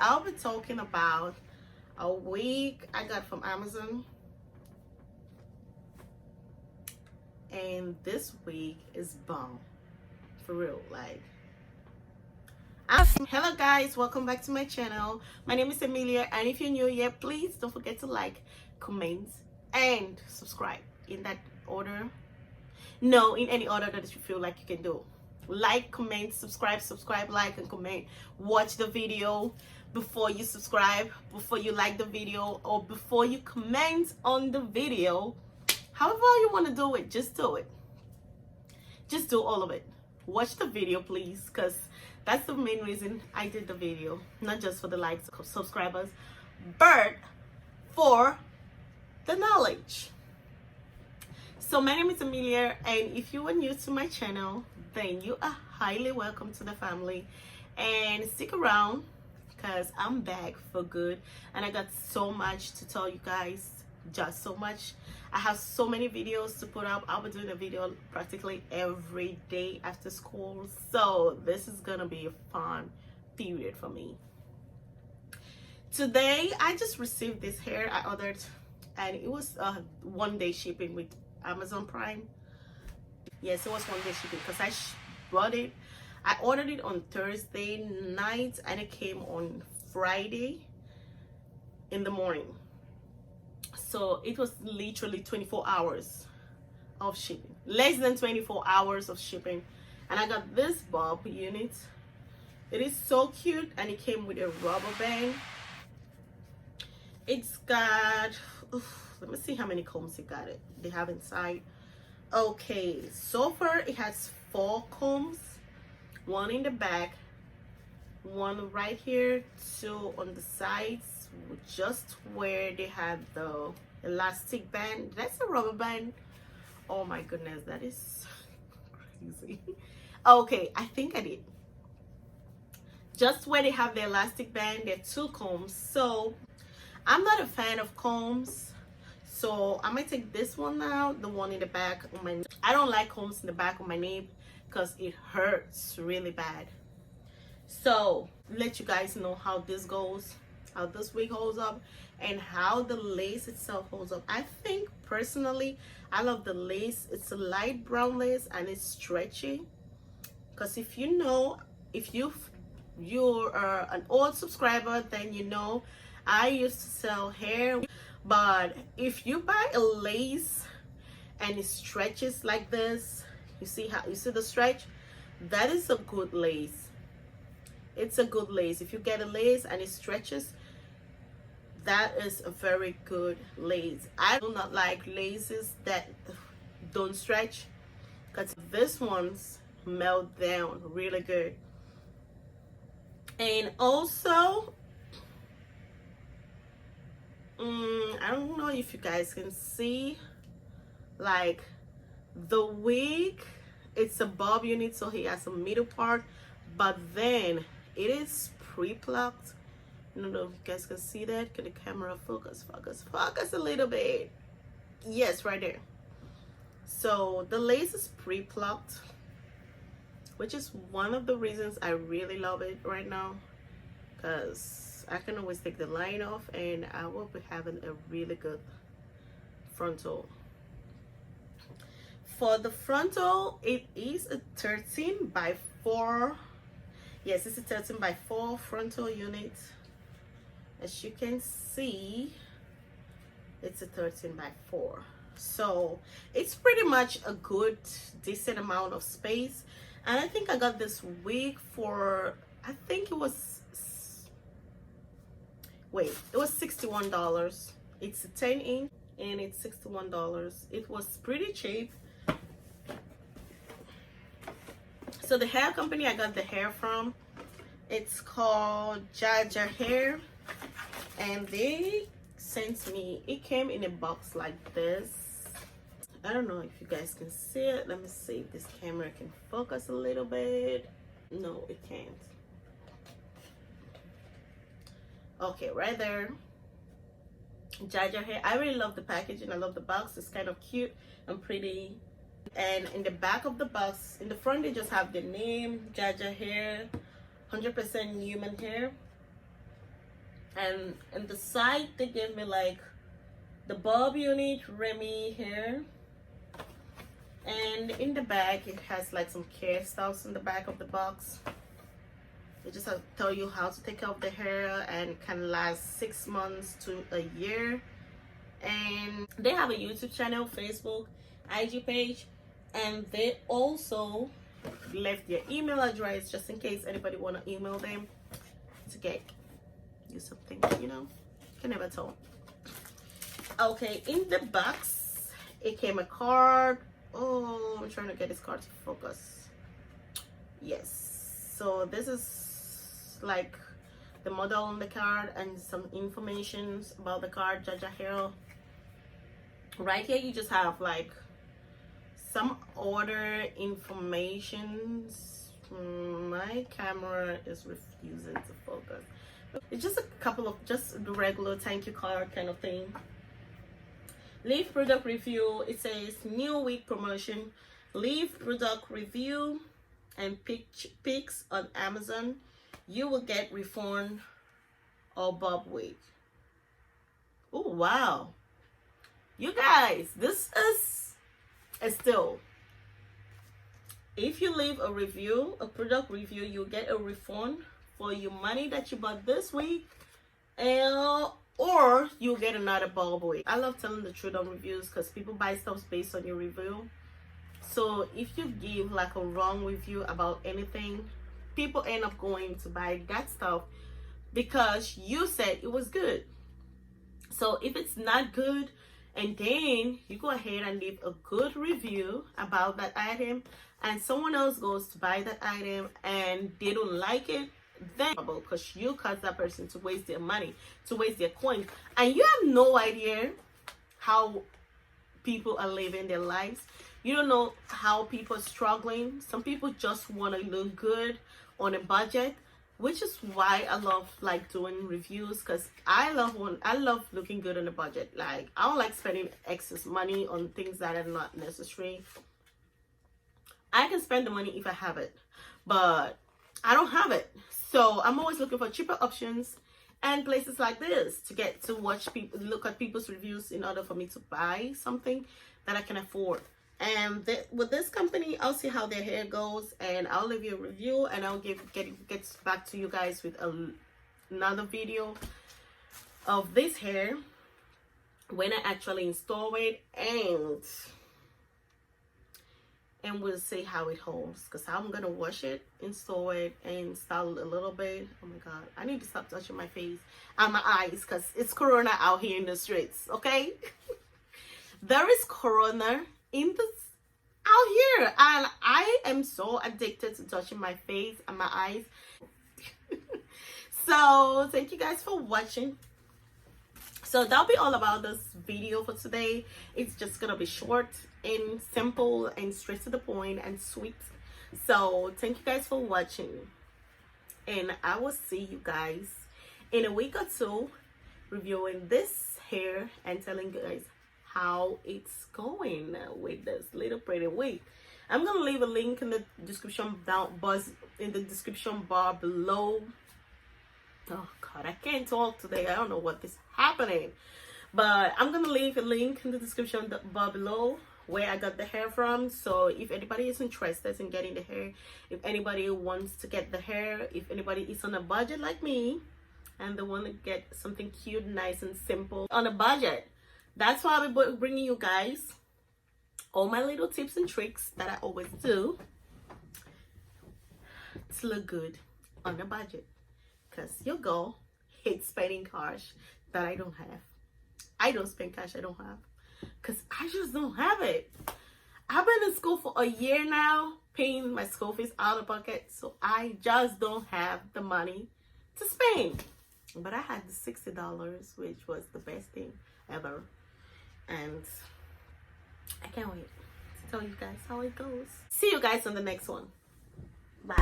I'll be talking about a wig I got from Amazon, and this wig is bomb for real. Like, hello guys, welcome back to my channel. My name is Emilia, and if you're new here, please don't forget to like, comment, and subscribe in that order. No, in any order that you feel like you can do. Like, comment, subscribe, like, and comment. Watch the video before you subscribe, before you like the video, or before you comment on the video. However you want to do it, just do it. Just do all of it. Watch the video, please, because that's the main reason I did the video. Not just for the likes, subscribers, but for the knowledge. So my name is Emilia, and if you are new to my channel, then you are highly welcome to the family. And stick around, because I'm back for good, and I got so much to tell you guys. Just so much. I have so many videos to put up. I'll be doing a video practically every day after school, so this is gonna be a fun period for me. Today I just received this hair. I ordered, and it was one-day shipping with Amazon Prime. Yes, it was one-day shipping because I bought it. I ordered it on Thursday night, and it came on Friday in the morning. So it was literally 24 hours of shipping, less than 24 hours of shipping. And I got this bob unit. It is so cute, and it came with a rubber band. It's got, let me see how many combs they have inside. Okay, so far it has 4 combs, one in the back, one right here, 2 on the sides, just where they had the elastic band. That's a rubber band. Oh my goodness, that is crazy. Okay, I think I did. Just where they have the elastic band, there are 2 combs. So I'm not a fan of combs, so I might take this one now, the one in the back of my. I don't like combs in the back of my nape because it hurts really bad. So let you guys know how this goes, how this wig holds up, and how the lace itself holds up. I think personally I love the lace. It's a light brown lace, and it's stretchy. Because if you know, if you're an old subscriber, then you know I used to sell hair. But if you buy a lace and it stretches like this, you see the stretch? That is a good lace. It's a good lace. If you get a lace and it stretches, that is a very good lace. I do not like laces that don't stretch, because this one's melt down really good. And also, I don't know if you guys can see, like, the wig, it's a bob unit, so he has a middle part, but then it is pre-plucked. I don't know if you guys can see that. Can the camera focus a little bit? Yes, right there. So the lace is pre-plucked, which is one of the reasons I really love it right now, because I can always take the line off and I will be having a really good frontal. For the frontal, it is a 13 by 4. Yes, it's a 13 by 4 frontal unit. As you can see, it's a 13 by 4. So it's pretty much a good, decent amount of space. And I think I got this wig for, I think it was, wait, it was $61. It's a 10-inch, and it's $61. It was pretty cheap. So the hair company I got the hair from, it's called Jaja hair, and they sent me, it came in a box like this. I don't know if you guys can see it. Let me see if this camera can focus a little bit. No, it can't. Okay, right there, Jaja hair. I really love the packaging. I love the box. It's kind of cute and pretty. And in the back of the box, in the front, they just have the name, Jaja hair, 100% human hair. And in the side they gave me like the bulb unit, Remy here, and in the back it has like some care stuffs in the back of the box. They just tell you how to take care of the hair, and can last 6 months to a year. And they have a YouTube channel, Facebook, IG page, and they also left their email address just in case anybody want to email them to get you something, you know, you can never tell. Okay, in the box it came a card. Oh, I'm trying to get this card to focus. Yes, so this is like the model on the card and some information about the card, Jaja hair. Right here you just have like some order information. My camera is refusing to focus. It's just a couple of just the regular thank you card kind of thing. Leave product review. It says new week promotion. Leave product review and pics on Amazon. You will get refund or BOB WIG. Oh wow, you guys, this is a steal. If you leave a review, a product review, you'll get a refund for your money that you bought this week, or you'll get another BOB WIG. I love telling the truth on reviews because people buy stuff based on your review. So if you give like a wrong review about anything, people end up going to buy that stuff because you said it was good. So if it's not good, and then you go ahead and leave a good review about that item, and someone else goes to buy that item and they don't like it, then because you caused that person to waste their money, to waste their coins, and you have no idea how people are living their lives. You don't know how people are struggling. Some people just want to look good on a budget, which is why I love like doing reviews, because I love looking good on a budget. Like, I don't like spending excess money on things that are not necessary. I can spend the money if I have it, but I don't have it. So I'm always looking for cheaper options and places like this to get to look at people's reviews in order for me to buy something that I can afford. And with this company, I'll see how their hair goes, and I'll leave you a review, and I'll get back to you guys with another video of this hair when I actually install it, and we'll see how it holds, because I'm gonna wash it, install it, and install it a little bit. Oh my god, I need to stop touching my face and my eyes because it's corona out here in the streets. Okay. There is corona out here, and I am so addicted to touching my face and my eyes. So thank you guys for watching. So that'll be all about this video for today. It's just gonna be short and simple and straight to the point and sweet. So thank you guys for watching, and I will see you guys in a week or two reviewing this hair and telling you guys how it's going with this little pretty wig. I'm gonna leave a link in the description description bar below. Oh god, I can't talk today. I don't know what is happening, but I'm gonna leave a link in the description bar below where I got the hair from. So if anybody is interested in getting the hair, if anybody wants to get the hair, if anybody is on a budget like me and they want to get something cute, nice and simple on a budget, that's why I'll be bringing you guys all my little tips and tricks that I always do to look good on a budget. Because your girl hates spending cash that I don't have. I don't spend cash I don't have, because I just don't have it. I've been in school for a year now, paying my school fees out of pocket, so I just don't have the money to spend. But I had the $60, which was the best thing ever. And I can't wait to tell you guys how it goes. See you guys on the next one. Bye.